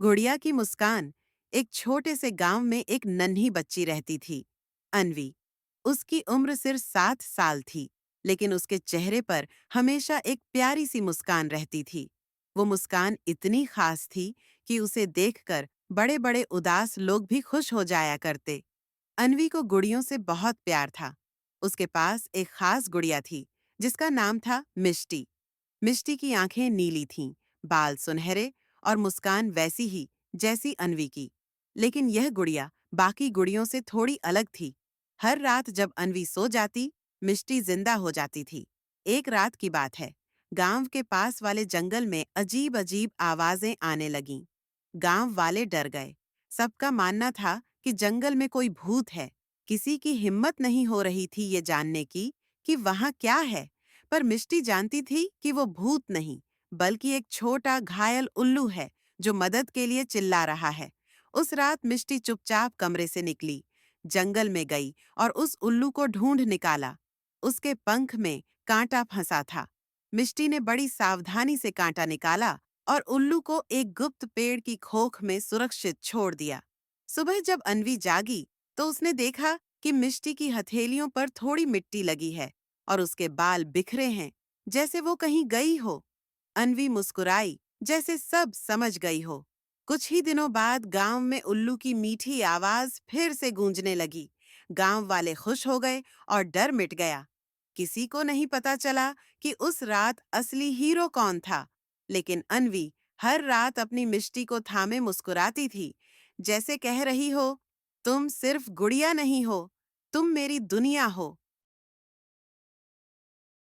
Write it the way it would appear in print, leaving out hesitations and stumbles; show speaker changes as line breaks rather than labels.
गुड़िया की मुस्कान। एक छोटे से गांव में एक नन्ही बच्ची रहती थी, अन्वी। उसकी उम्र सिर्फ 7 साल थी, लेकिन उसके चेहरे पर हमेशा एक प्यारी सी मुस्कान रहती थी। वो मुस्कान इतनी खास थी कि उसे देखकर बड़े-बड़े उदास लोग भी खुश हो जाया करते। अन्वी को गुड़ियों से बहुत प्यार था। उसके पास एक खास गुड़िया थी, जिसका नाम था मिष्टी। मिष्टी की आंखें नीली थीं, बाल सुनहरे और मुस्कान वैसी ही जैसी अन्वी की। लेकिन यह गुड़िया बाकी गुड़ियों से थोड़ी अलग थी। हर रात जब अन्वी सो जाती, मिष्टी जिंदा हो जाती थी। एक रात की बात है, गांव के पास वाले जंगल में अजीब अजीब आवाजें आने लगीं। गांव वाले डर गए। सबका मानना था कि जंगल में कोई भूत है। किसी की हिम्मत नहीं हो रही थी ये जानने की कि वहां क्या है। पर मिष्टी जानती थी कि वो भूत नहीं, बल्कि एक छोटा घायल उल्लू है जो मदद के लिए चिल्ला रहा है। उस रात मिष्टी चुपचाप कमरे से निकली, जंगल में गई और उस उल्लू को ढूंढ निकाला। उसके पंख में कांटा फंसा था। मिष्टी ने बड़ी सावधानी से कांटा निकाला और उल्लू को एक गुप्त पेड़ की खोख में सुरक्षित छोड़ दिया। सुबह जब अन्वी जागी, तो उसने देखा कि मिष्टी की हथेलियों पर थोड़ी मिट्टी लगी है और उसके बाल बिखरे हैं, जैसे वो कहीं गई हो। अन्वी मुस्कुराई, जैसे सब समझ गई हो। कुछ ही दिनों बाद गांव में उल्लू की मीठी आवाज फिर से गूंजने लगी। गांव वाले खुश हो गए और डर मिट गया। किसी को नहीं पता चला कि उस रात असली हीरो कौन था, लेकिन अन्वी हर रात अपनी मिष्टी को थामे मुस्कुराती थी, जैसे कह रही हो, तुम सिर्फ गुड़िया नहीं हो, तुम मेरी दुनिया हो।